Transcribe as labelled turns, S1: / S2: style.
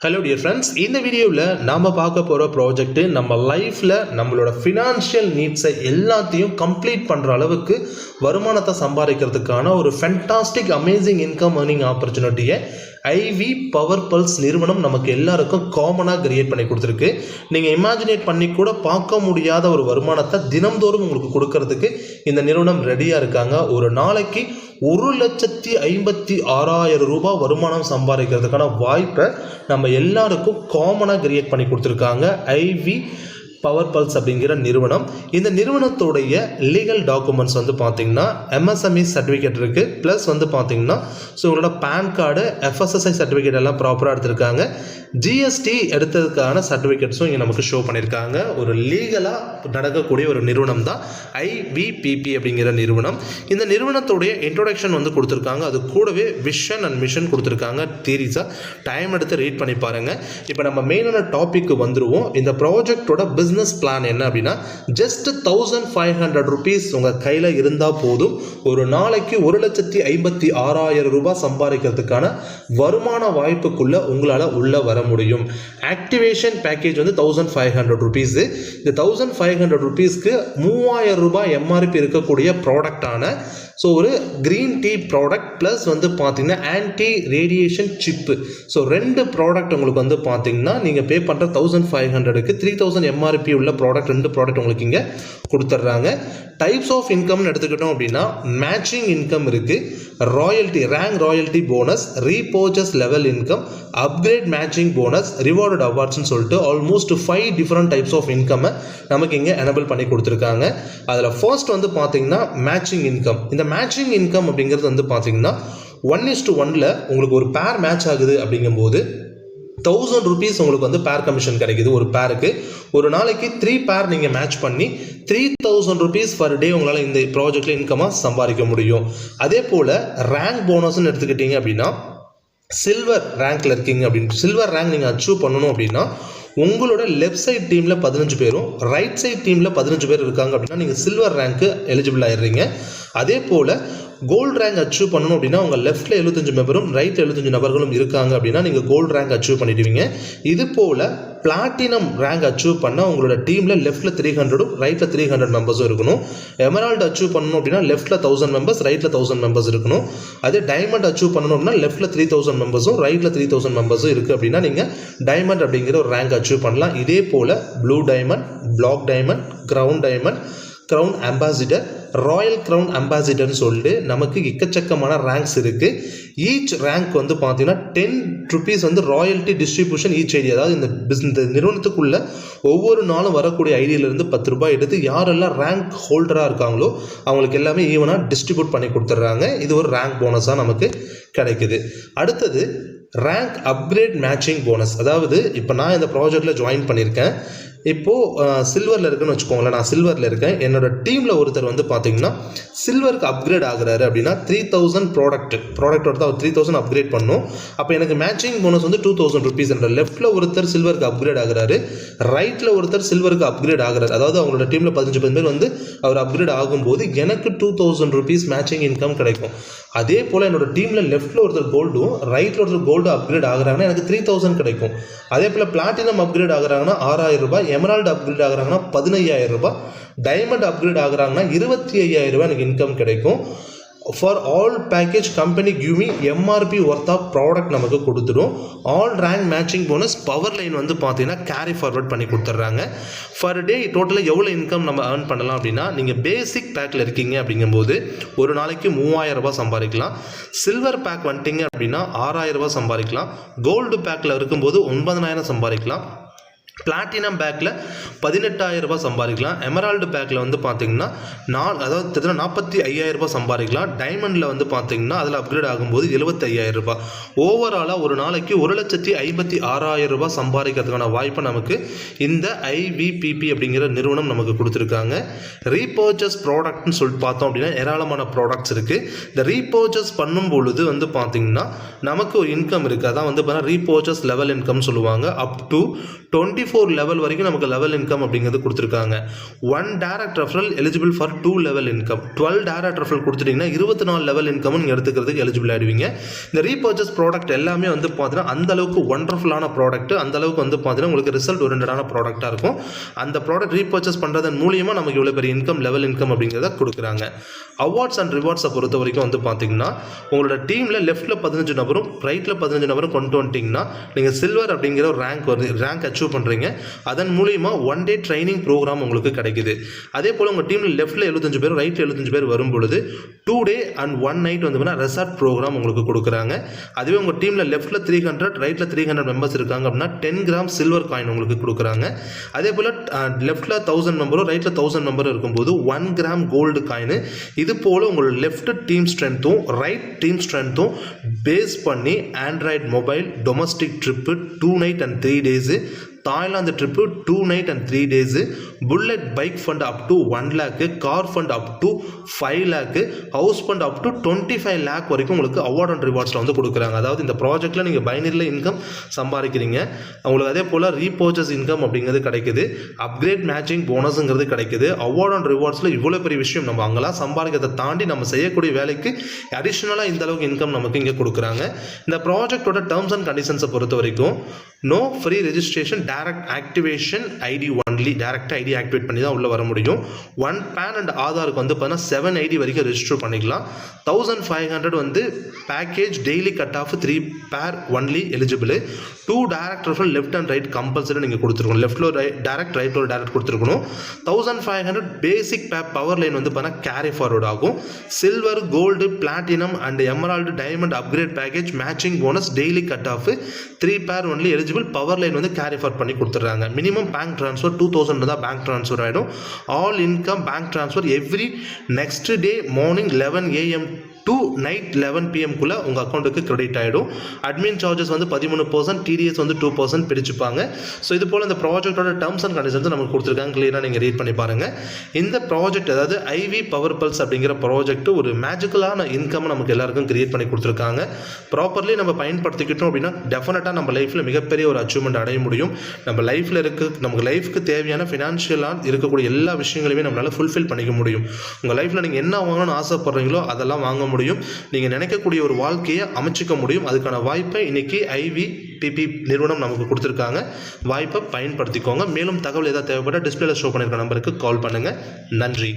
S1: Hello dear friends, இந்த வீடியோவில் நாம் பார்க்க போகிற ப்ராஜெக்ட்டு நம்ம லைஃப்பில் நம்மளோட ஃபினான்ஷியல் நீட்ஸை எல்லாத்தையும் கம்ப்ளீட் பண்ணுற அளவுக்கு வருமானத்தை சம்பாதிக்கிறதுக்கான ஒரு ஃபென்டாஸ்டிக் அமேசிங் இன்கம் ஏர்னிங் ஆப்பர்ச்சுனிட்டியை ஐவி பவர் பல்ஸ் நிறுவனம் நமக்கு எல்லாருக்கும் காமனாக கிரியேட் பண்ணி கொடுத்துருக்கு. நீங்கள் இமேஜினேட் பண்ணி கூட பார்க்க முடியாத ஒரு வருமானத்தை தினம்தோறும் உங்களுக்கு கொடுக்கறதுக்கு இந்த நிறுவனம் ரெடியாக இருக்காங்க. ஒரு நாளைக்கு 1,56,000 ரூபாய் வருமானம் சம்பாதிக்கிறதுக்கான வாய்ப்பை நம்ம எல்லாருக்கும் காமனாக கிரியேட் பண்ணி கொடுத்துருக்காங்க ஐவி பவர் பல்ஸ் அப்படிங்கிற நிறுவனம். இந்த நிறுவனத்துடைய லீகல் டாக்குமெண்ட்ஸ் வந்து பார்த்தீங்கன்னா எம்எஸ்எம்இ சர்டிஃபிகேட் இருக்குது, ப்ளஸ் வந்து பார்த்தீங்கன்னா உங்களோட பேன் கார்டு, எஃப்எஸ்எஸ்ஐ சர்டிஃபிகேட் எல்லாம் ப்ராப்பராக எடுத்திருக்காங்க. ஜிஎஸ்டி எடுத்ததுக்கான சர்டிஃபிகேட்ஸும் இங்கே நமக்கு ஷோ பண்ணியிருக்காங்க. ஒரு லீகலாக நடக்கக்கூடிய ஒரு நிறுவனம் தான் ஐவிபிபி அப்படிங்கிற நிறுவனம். இந்த நிறுவனத்துடைய இன்ட்ரோடக்ஷன் வந்து கொடுத்துருக்காங்க. அது கூடவே விஷன் அண்ட் மிஷன் கொடுத்துருக்காங்க. சீரியஸாக டைம் எடுத்து ரீட் பண்ணி பாருங்கள். இப்போ நம்ம மெயினான டாபிக்கு வந்துடுவோம். இந்த ப்ராஜெக்டோட பிஸ்னஸ் பிளான் என்ன அப்படின்னா, ஜஸ்ட் 1,500 ருபீஸ் உங்கள் கையில் இருந்தால் போதும். ஒரு நாளைக்கு 1,56,000 ரூபாய் சம்பாதிக்கிறதுக்கான வருமான வாய்ப்புக்குள்ளே உங்களால் உள்ள வர முடியும். ஆக்டிவேஷன் பேக்கேஜ் வந்து 1,500 ருபீஸ். இந்த 1,500 ருபீஸ்க்கு 3,000 ரூபாய் எம்ஆர்பி இருக்கக்கூடிய ப்ராடக்டான ஒரு க்ரீன் டீ ப்ராடக்ட் ப்ளஸ் வந்து பார்த்தீங்கன்னா ஆன்டி ரேடியேஷன் சிப்பு. ரெண்டு ப்ராடக்ட் உங்களுக்கு வந்து பார்த்தீங்கன்னா நீங்கள் பே பண்ணுற 1,500க்கு 3,000 எம்ஆர்பி உள்ள ப்ராடக்ட், ரெண்டு ப்ராடக்ட் உங்களுக்கு இங்கே கொடுத்துட்றாங்க. டைப்ஸ் ஆஃப் இன்கம்னு எடுத்துக்கிட்டோம் அப்படின்னா மேட்சிங் இன்கம் இருக்குது, royalty, rank royalty bonus, repurchase level income, upgrade matching bonus, rewarded அவார்ட்ஸ்னு சொல்லிட்டு ஆல்மோஸ்ட் 5 டிஃப்ரெண்ட் டைப்ஸ் ஆஃப் இன்கம்மை நமக்கு இங்கே எனபிள் பண்ணி கொடுத்துருக்காங்க. அதில் ஃபர்ஸ்ட் வந்து பார்த்தீங்கன்னா மேட்சிங் இன்கம். இந்த மேட்சிங் இன்கம் அப்படிங்கிறது வந்து பார்த்தீங்கன்னா 1:1 உங்களுக்கு ஒரு பேர் மேட்ச் ஆகுது அப்படிங்கும்போது 1,000 ருபீஸ் உங்களுக்கு வந்து பேர் கமிஷன் கிடைக்குது. ஒரு பேருக்கு ஒரு நாளைக்கு 3 பேர் நீங்கள் மேட்ச் பண்ணி 3,000 ருபீஸ் பர் டே உங்களால் இந்த ப்ராஜெக்டில் இன்கமாக சம்பாதிக்க முடியும். அதே போல் ரேங்க் போனஸ்ன்னு எடுத்துக்கிட்டீங்க அப்படின்னா, சில்வர் ரேங்க்ல இருக்கீங்க அப்படின்னு, சில்வர் ரேங்க் நீங்கள் அச்சீவ் பண்ணணும் அப்படின்னா உங்களோட லெஃப்ட் சைட் டீமில் 15 பேரும் ரைட் சைட் டீமில் 15 பேர் இருக்காங்க அப்படின்னா நீங்கள் சில்வர் ரேங்க்கு எலிஜிபிள் ஆயிடுறீங்க. அதே போல் கோல்டு ரேங்க் அச்சீவ் பண்ணணும் அப்படின்னா உங்கள் லெஃப்ட்டில் 75 மெம்பரும் ரைட்டில் 75 நபர்களும் இருக்காங்க அப்படின்னா நீங்கள் கோல்டு ரேங்க் அச்சீவ் பண்ணிடுவீங்க. இது போல் பிளாட்டினம் ரேங்க் அச்சீவ் பண்ணால் உங்களோட டீமில் லெஃப்ட்டில் 300ம் ரைட்டில் 300 மெம்பர்ஸும் இருக்கணும். எமரால்டு அச்சீவ் பண்ணணும் அப்படின்னா லெஃப்ட்டில் 1,000 மெம்பர்ஸ், ரைட்டில் 1,000 மெம்பர்ஸ் இருக்கணும். அதே டைமண்ட் அச்சீவ் பண்ணணும் அப்படின்னா லெஃப்ட்டில் 3,000 மெம்பர்ஸும் ரைட்டில் 3,000 மெம்பர்ஸும் இருக்குது அப்படின்னா நீங்கள் டைமண்ட் அப்படிங்கிற ஒரு ரேங்க் அச்சீவ் பண்ணலாம். இதே போல் blue diamond, black diamond, crown diamond, crown ambassador, royal crown அம்பாசிடர்னு சொல்லிட்டு நமக்கு எக்கச்சக்கமான ரேங்க்ஸ் இருக்குது. ஈச் ரேங்க் வந்து பார்த்தீங்கன்னா 10 ருபீஸ் வந்து ராயல்ட்டி டிஸ்ட்ரிபியூஷன் ஈச் ஐடி. அதாவது இந்த நிறுவனத்துக்குள்ள ஒவ்வொரு நாளும் வரக்கூடிய ஐடியிலேருந்து 10 ரூபாய் எடுத்து யாரெல்லாம் ரேங்க் ஹோல்டராக இருக்காங்களோ அவங்களுக்கு எல்லாமே ஈவனாக டிஸ்ட்ரிபியூட் பண்ணி கொடுத்துட்றாங்க. இது ஒரு ரேங்க் போனஸாக நமக்கு கிடைக்குது. அடுத்தது ரேங்க் அப்கிரேட் மேட்சிங் போனஸ். அதாவது இப்போ நான் இந்த ப்ராஜெக்டில் ஜாயின் பண்ணியிருக்கேன். இப்போது சில்வரில் இருக்குன்னு வச்சுக்கோங்களேன், நான் சில்வரில் இருக்கேன். என்னோடய டீமில் ஒருத்தர் வந்து பார்த்தீங்கன்னா சில்வருக்கு அப்கிரேட் ஆகுறாரு அப்படின்னா 3,000 ப்ராடக்டோட தான் 3,000 அப்கிரேட் பண்ணும். அப்போ எனக்கு மேட்சிங் போனஸ் வந்து 2,000 ருபீஸ். என்ற லெஃப்ட்டில் ஒருத்தர் சில்வருக்கு அப்கிரேட் ஆகுறாரு, ரைட்டில் ஒருத்தர் சில்வருக்கு அப்கிரேட் ஆகுறாரு. அதாவது அவங்களோட டீமில் 15 பேர் வந்து அவர் அப்கிரேட் ஆகும்போது எனக்கு 2,000 ருபீஸ் மேட்சிங் இன்கம் கிடைக்கும். அதே போல் என்னோட டீமில் லெஃப்ட்டில் ஒருத்தர் கோல்டும் ரைட்டில் ஒருத்தர் கோல்டு அப்கிரேட் ஆகுறாங்கன்னா எனக்கு 3,000 கிடைக்கும். அதே போல் பிளாட்டினம் அப்கிரேட் ஆகுறாங்கன்னா 6,000 ரூபாய், எமரால்டு அப்கிரேட் ஆகுறாங்கன்னா 15,000 ரூபாய், டைமண்ட் அப்கிரேட் ஆகுறாங்கன்னா 25,000 ரூபாய் எனக்கு இன்கம் கிடைக்கும். For all package company give me MRP worth of product நமக்கு கொடுத்துடும். All rank matching bonus power line வந்து பார்த்தீங்கன்னா கேரி ஃபார்வர்ட் பண்ணி கொடுத்துட்றாங்க. ஃபர் டே டோட்டலாக எவ்வளோ இன்கம் நம்ம ஏர்ன் பண்ணலாம் அப்படின்னா, நீங்கள் பேசிக் பேக்கில் இருக்கீங்க அப்படிங்கும்போது ஒரு நாளைக்கு 3,000 ரூபாய் சம்பாதிக்கலாம். சில்வர் பேக் வந்துட்டீங்க அப்படின்னா 6,000 ரூபாய் சம்பாதிக்கலாம். கோல்டு பேக்கில் இருக்கும்போது 9,000 சம்பாதிக்கலாம். பிளாட்டினம் பேக்கில் 18,000 ரூபாய் சம்பாதிக்கலாம். எமரால்டு பேக்கில் வந்து பார்த்தீங்கன்னா அதாவது 45,000 ரூபாய் சம்பாதிக்கலாம். டைமண்டில் வந்து பார்த்தீங்கன்னா அதில் அப்கிரேட் ஆகும்போது 75,000 ரூபாய். ஓவராலாக ஒரு நாளைக்கு 1,56,000 ரூபாய் சம்பாதிக்கிறதுக்கான வாய்ப்பை நமக்கு இந்த ஐவிபிபி அப்படிங்கிற நிறுவனம் நமக்கு கொடுத்துருக்காங்க. ரீபர்ச்சேஸ் ப்ராடக்ட்னு சொல்லிட்டு பார்த்தோம் அப்படின்னா ஏராளமான ப்ராடக்ட்ஸ் இருக்குது. இந்த ரீபர்ச்சேஸ் பண்ணும் பொழுது வந்து பார்த்தீங்கன்னா நமக்கு ஒரு இன்கம் இருக்குது. அதான் வந்து பார்த்தீங்கன்னா ரீபர்ச்சேஸ் லெவல் இன்கம் சொல்லுவாங்க. அப் டு 24 லெவல் வரைக்கும் நமக்கு லெவல் இன்கம் அப்படிங்கிறது கொடுத்துருக்காங்க. 1 direct referral eligible for 2 level income. 12 direct referral கொடுத்துட்டீங்கன்னா 24 லெவல் இன்கம் நீங்கள் எடுத்துக்கிறதுக்கு எலிஜிபிள் ஆகிடுவீங்க. இந்த ரீபர்ச்சேஸ் ப்ராடக்ட் எல்லாமே வந்து பார்த்தீங்கன்னா அந்த அளவுக்கு ஒண்டர்ஃபுல்லான ப்ராடக்ட், அந்த அளவுக்கு வந்து பார்த்தீங்கன்னா உங்களுக்கு ரிசல்ட் ஓரியன்டான ப்ராடக்டாக இருக்கும். அந்த ப்ராடக்ட் ரீபர்ச்சேஸ் பண்ணுறதன் மூலியமாக நமக்கு இவ்வளோ பெரிய இன்கம் லெவல் இன்கம் அப்படிங்கிறத கொடுக்குறாங்க. அவார்ட்ஸ் அண்ட் ரிவார்ட்ஸை பொறுத்த வரைக்கும் வந்து பார்த்தீங்கன்னா உங்களோட டீமில் லெஃப்ட்டில் 15 நபரும் ரைட்டில் 15 நபரும் கொண்டு வந்துட்டிங்கன்னா நீங்கள் சில்வர் அப்படிங்கிற ஒரு ரேங்க் அச்சீவ் பண்ணுறீங்க. அதன் மூலிமா 1 டே ட்ரைனிங் ப்ரோக்ராம் உங்களுக்கு கிடைக்குது. அதே போல் உங்கள் டீமில் லெஃப்ட்டில் 75 பேர் ரைட்டில் 75 பேர் வரும்பொழுது 2 டே அண்ட் 1 நைட் வந்து ரெசார்ட் ப்ரோக்ராம் உங்களுக்கு கொடுக்குறாங்க. அதுவே உங்கள் டீமில் லெஃப்ட்டில் 300 ரைட்டில் 300 மெம்பர்ஸ் இருக்காங்க அப்படின்னா 10 கிராம் சில்வர் காயின் உங்களுக்கு கொடுக்குறாங்க. அதே போல் லெஃப்ட்டில் 1000 மெம்பரும் ரைட்டில் 1000 மெம்பரும் இருக்கும்போது 1 கிராம் கோல்டு காயின். இது போல் உங்களோட லெஃப்ட் டீம் ஸ்ட்ரென்த்தும் ரைட் டீம் ஸ்ட்ரென்த்தும் பேஸ் பண்ணி android mobile domestic trip 2 night and 3 days, தாய்லாந்து trip 2 night and 3 days, bullet bike fund up to 1 லேக்கு, கார் ஃபண்ட் அப் டு 5 லேக்கு, house fund up to 25 lakh வரைக்கும் உங்களுக்கு அவார்ட் அண்ட் ரிவார்ட்ஸில் வந்து கொடுக்குறாங்க. அதாவது இந்த ப்ராஜெக்ட்டில் நீங்கள் பைனரியில் இன்கம் சம்பாதிக்கிறீங்க, உங்களுக்கு அதே போல் ரீபர்ச்சேஸ் இன்கம் அப்படிங்கிறது கிடைக்குது, அப்கிரேட் மேட்சிங் போனஸுங்கிறது கிடைக்குது. அவார்ட் அண்ட் ரிவார்ட்ஸில் இவ்வளோ பெரிய விஷயம் நம்ம அங்கெல்லாம் சம்பாதிக்கிறதை தாண்டி நம்ம செய்யக்கூடிய வேலைக்கு அடிஷ்னலாக இந்த அளவுக்கு இன்கம் நமக்கு இங்கே கொடுக்குறாங்க. இந்த ப்ராஜெக்டோட டேர்ம்ஸ் அண்ட் கண்டிஷன்ஸை பொறுத்த வரைக்கும் no free registration, direct activation ID only, டைரக்டாக ஐடி ஆக்டிவேட் பண்ணி தான் உள்ளே வர முடியும். 1 பேன் அண்ட் ஆதாருக்கு வந்து பார்த்தீங்கன்னா 7 ஐடி வரைக்கும் ரெஜிஸ்டர் பண்ணிக்கலாம். 1500 வந்து பேக்கேஜ் டெய்லி கட் ஆஃப் 3 பேர் only eligible. 2 direct referral left and right compulsory நீங்கள் கொடுத்துருக்கணும். லெஃப்ட்டில் டைரக்ட் ரைட்டில் டைரக்ட் கொடுத்துருக்கணும். 1500 பேசிக் பவர் லைன் வந்து பார்த்தீங்கன்னா கேரி ஃபார்வர்ட் ஆகும். Silver, gold, platinum and emerald, diamond upgrade package, matching bonus, daily cut off 3 பேர் ஒன்லி எலிஜிபிள். பவர் லைன் வந்து கேரி ஃபார்வர்ட் பண்ணி கொடுத்துட்றாங்க. மினிமம் பேங்க் ட்ரான்ஸ்ஃபர் 2000 தான் பேங்க் ட்ரான்ஸ்ஃபர் ஆகிடும். All income bank transfer every next day morning 11 AM to night 11 PM குள்ளே உங்கள் அக்கௌண்ட்டுக்கு credit ஆகிடும். அட்மின் சார்ஜஸ் வந்து 13%, TDS வந்து 2% பிரிச்சுப்பாங்க. ஸோ இது போல் இந்த ப்ராஜெக்டோட டேர்ம்ஸ் அண்ட் கண்டிஷன்ஸ் நமக்கு கொடுத்துருக்காங்க. கிளியராக நீங்கள் ரீட் பண்ணி பாருங்கள். இந்த ப்ராஜெக்ட் அதாவது ஐவி பவர் பல்ஸ் அப்படிங்கிற ப்ராஜெக்ட் ஒரு மேஜிக்கலான இன்கம் நமக்கு எல்லாருக்கும் கிரியேட் பண்ணி கொடுத்துருக்காங்க. ப்ராப்பர்லி நம்ம பயன்படுத்திக்கிட்டோம் அப்படின்னா டெஃபினட்டாக நம்ம லைஃப்பில் மிகப்பெரிய ஒரு அச்சீவ்மெண்ட் அடைய முடியும். நம்ம லைஃப்பில் நமக்கு லைஃப்க்கு தேவையான ஃபினான்ஷியலாக இருக்கக்கூடிய எல்லா விஷயங்களையுமே நம்மளால் ஃபுல்ஃபில் பண்ணிக்க முடியும். உங்கள் லைஃப்பில் நீங்கள் என்ன வாங்கணும்னு ஆசைப்படுறீங்களோ அதெல்லாம் வாங்க முடியும். நீங்கள் நினைக்கக்கூடிய ஒரு வாழ்க்கையை அமைச்சிக்க முடியும். அதுக்கான வாய்ப்பை இன்னைக்கு IVPP நிறுவனம் நமக்கு கொடுத்துருக்காங்க. வாய்ப்பை பயன்படுத்திக்கோங்க. மேலும் தகவல் ஏதாவது தேவைப்பட்டால் டிஸ்பிளேல ஷோ பண்ணியிருக்க நம்பருக்கு கால் பண்ணுங்கள். நன்றி.